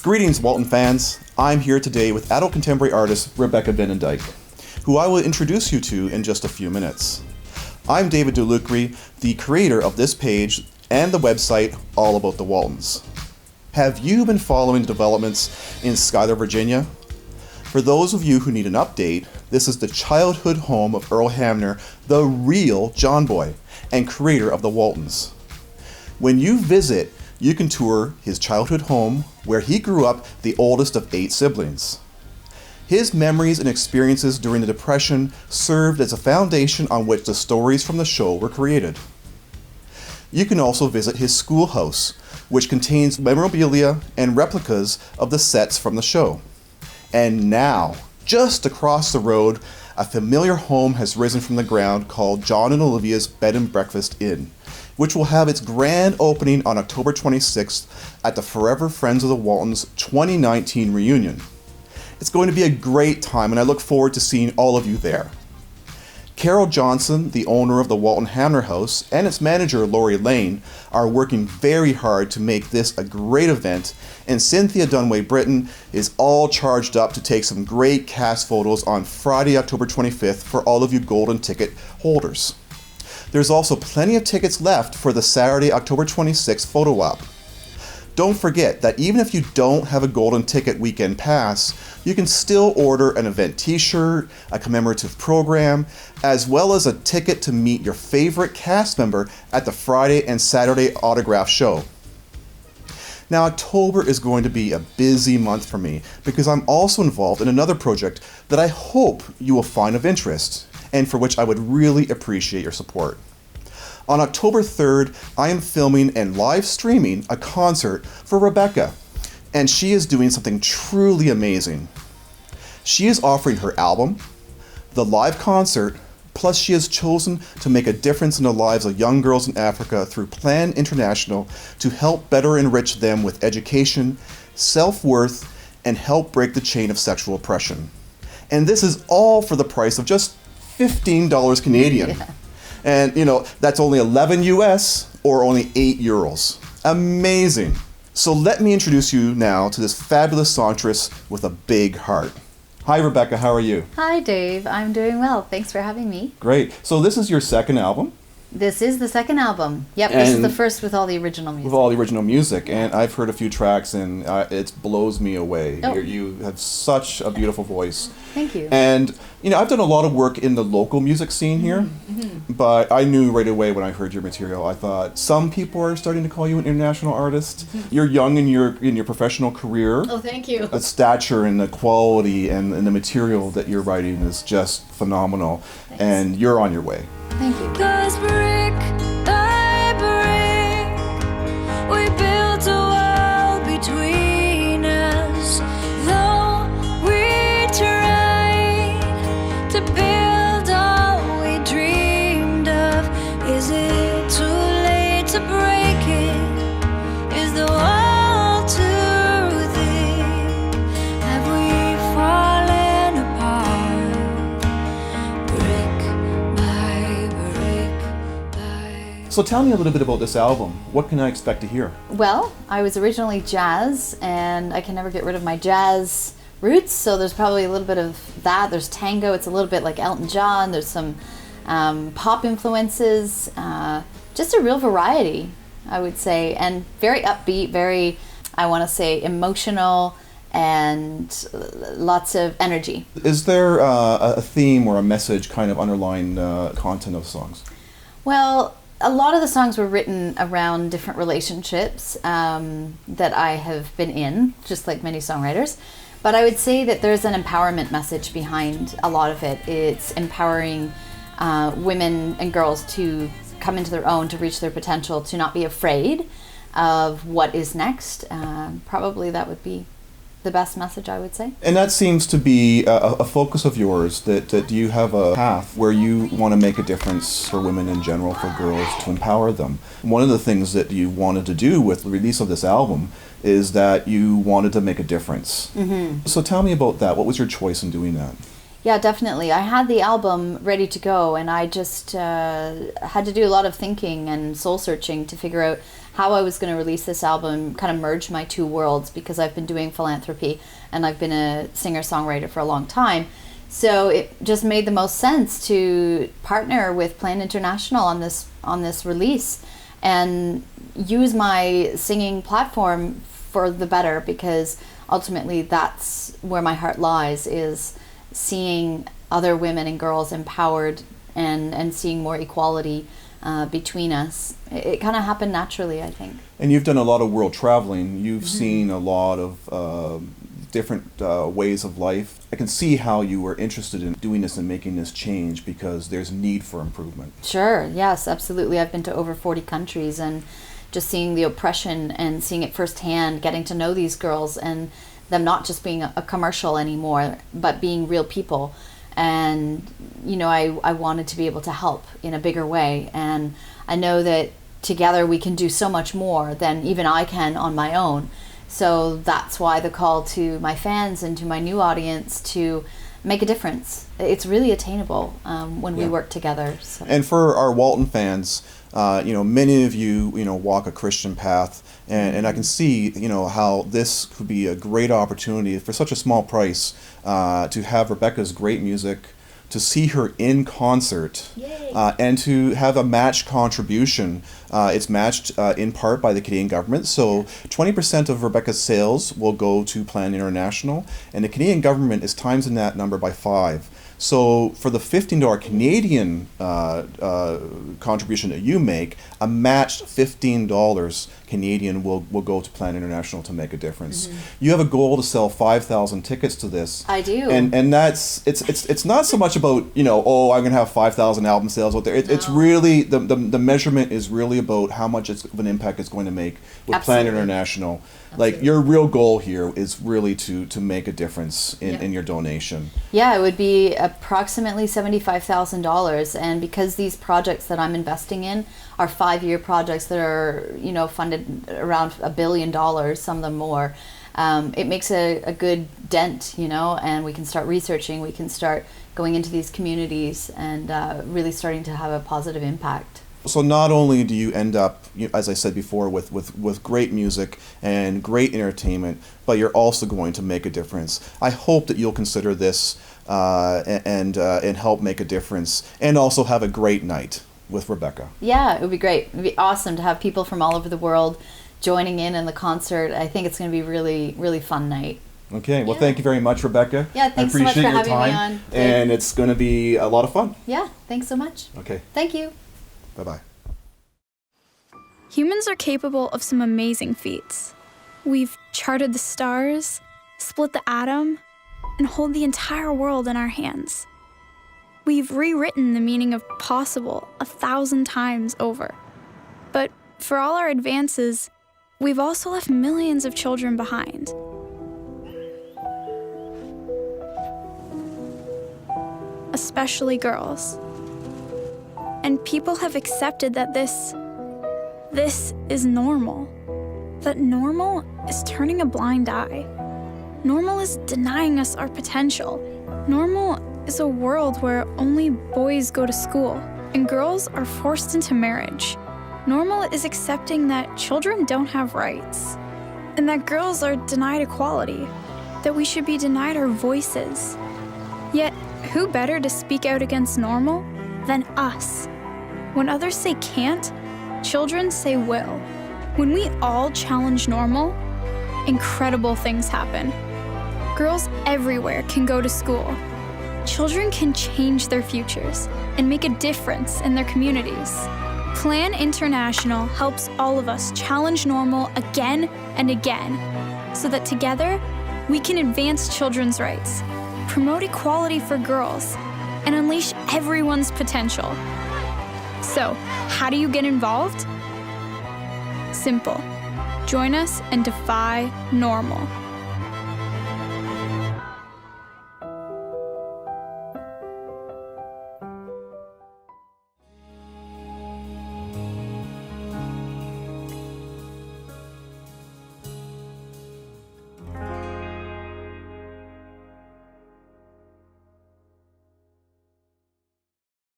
Greetings, Walton fans. I'm here today with adult contemporary artist Rebecca Binnendyk, who I will introduce you to in just a few minutes. I'm David Dulucri, the creator of this page and the website All About the Waltons. Have you been following the developments in Schuyler, Virginia? For those of you who need an update, this is the childhood home of Earl Hamner, the real John Boy, and creator of the Waltons. When you visit, you can tour his childhood home, where he grew up the oldest of 8 siblings. His memories and experiences during the Depression served as a foundation on which the stories from the show were created. You can also visit his schoolhouse, which contains memorabilia and replicas of the sets from the show. And now, just across the road, a familiar home has risen from the ground called John and Olivia's Bed and Breakfast Inn, which will have its grand opening on October 26th at the Forever Friends of the Waltons 2019 reunion. It's going to be a great time, and I look forward to seeing all of you there. Carol Johnson, the owner of the Walton Hamner House, and its manager, Lori Lane, are working very hard to make this a great event, and Cynthia Dunway-Britton is all charged up to take some great cast photos on Friday, October 25th for all of you golden ticket holders. There's also plenty of tickets left for the Saturday, October 26th photo op. Don't forget that even if you don't have a golden ticket weekend pass, you can still order an event t-shirt, a commemorative program, as well as a ticket to meet your favorite cast member at the Friday and Saturday autograph show. Now, October is going to be a busy month for me because I'm also involved in another project that I hope you will find of interest and for which I would really appreciate your support. On October 3rd, I am filming and live streaming a concert for Rebecca, and she is doing something truly amazing. She is offering her album, the live concert, plus she has chosen to make a difference in the lives of young girls in Africa through Plan International to help better enrich them with education, self-worth, and help break the chain of sexual oppression. And this is all for the price of just $15 Canadian. Yeah. And, that's only 11 US or only 8 euros. Amazing. So let me introduce you now to this fabulous songstress with a big heart. Hi, Rebecca. How are you? Hi, Dave. I'm doing well. Thanks for having me. Great. So this is your second album? This is the second album. Yep, this is the first with all the original music. With all the original music. And I've heard a few tracks, and it blows me away. Oh. You have such a beautiful voice. Thank you. And, I've done a lot of work in the local music scene here, but I knew right away when I heard your material, I thought, some people are starting to call you an international artist. You're young in your professional career. Oh, thank you. The stature and the quality and the material that you're writing is just phenomenal. Thanks. And you're on your way. Thank you. 'Cause brick by brick, we built a wall between us. Though we tried to build all we dreamed of, is it too late to break it? Is the wall too thick? Have we fallen apart? Brick by brick. So tell me a little bit about this album. What can I expect to hear? Well, I was originally jazz, and I can never get rid of my jazz roots, so there's probably a little bit of that. There's tango. It's a little bit like Elton John. There's some pop influences. Just a real variety, I would say, and very upbeat, very, I want to say, emotional, and lots of energy. Is there a theme or a message kind of underlying content of the songs? Well, a lot of the songs were written around different relationships that I have been in, just like many songwriters. But I would say that there's an empowerment message behind a lot of it. It's empowering women and girls to come into their own, to reach their potential, to not be afraid of what is next. Probably that would be the best message, I would say. And that seems to be a focus of yours, that you have a path where you want to make a difference for women in general, for girls, to empower them. One of the things that you wanted to do with the release of this album is that you wanted to make a difference. Mm-hmm. So tell me about that. What was your choice in doing that? Yeah, definitely. I had the album ready to go, and I just had to do a lot of thinking and soul searching to figure out how I was going to release this album, kind of merge my two worlds, because I've been doing philanthropy and I've been a singer-songwriter for a long time. So it just made the most sense to partner with Plan International on this release and use my singing platform for the better, because ultimately that's where my heart lies, is seeing other women and girls empowered and seeing more equality between us. It kind of happened naturally, I think. And you've done a lot of world traveling. You've seen a lot of different ways of life. I can see how you were interested in doing this and making this change, because there's need for improvement. Sure, yes, absolutely. I've been to over 40 countries, and just seeing the oppression and seeing it firsthand, getting to know these girls and them not just being a commercial anymore, but being real people. And, you know, I wanted to be able to help in a bigger way. And I know that together we can do so much more than even I can on my own. So that's why the call to my fans and to my new audience to make a difference. It's really attainable when we work together. So. And for our Walton fans, many of you, walk a Christian path, and I can see, how this could be a great opportunity for such a small price to have Rebecca's great music, to see her in concert, and to have a matched contribution. It's matched in part by the Canadian government, so 20% of Rebecca's sales will go to Plan International, and the Canadian government is timesing that number by 5. So for the $15 Canadian contribution that you make, a matched $15 Canadian will go to Plan International to make a difference. You have a goal to sell 5,000 tickets to this. I do. And that's it's not so much about, I'm going to have 5,000 album sales out there. It's really, the measurement is really about how much of an impact it's going to make with Plan International. Like, your real goal here is really to make a difference in your donation. Yeah, it would be approximately $75,000, and because these projects that I'm investing in are 5-year projects that are, funded around $1 billion, some of them more, it makes a good dent, and we can start researching, we can start going into these communities and really starting to have a positive impact. So not only do you end up, as I said before, with great music and great entertainment, but you're also going to make a difference. I hope that you'll consider this and help make a difference, and also have a great night with Rebecca. Yeah, it would be great. It would be awesome to have people from all over the world joining in the concert. I think it's going to be a really, really fun night. Okay, well, thank you very much, Rebecca. Yeah, thanks so much for having me on. And it's going to be a lot of fun. Yeah, thanks so much. Okay. Thank you. Bye-bye. Humans are capable of some amazing feats. We've charted the stars, split the atom, and hold the entire world in our hands. We've rewritten the meaning of possible 1,000 times over. But for all our advances, we've also left millions of children behind. Especially girls. And people have accepted that this is normal. That normal is turning a blind eye. Normal is denying us our potential. Normal is a world where only boys go to school and girls are forced into marriage. Normal is accepting that children don't have rights and that girls are denied equality, that we should be denied our voices. Yet, who better to speak out against normal than us? When others say can't, children say will. When we all challenge normal, incredible things happen. Girls everywhere can go to school. Children can change their futures and make a difference in their communities. Plan International helps all of us challenge normal again and again, so that together we can advance children's rights, promote equality for girls, and unleash everyone's potential. So, how do you get involved? Simple. Join us and defy normal.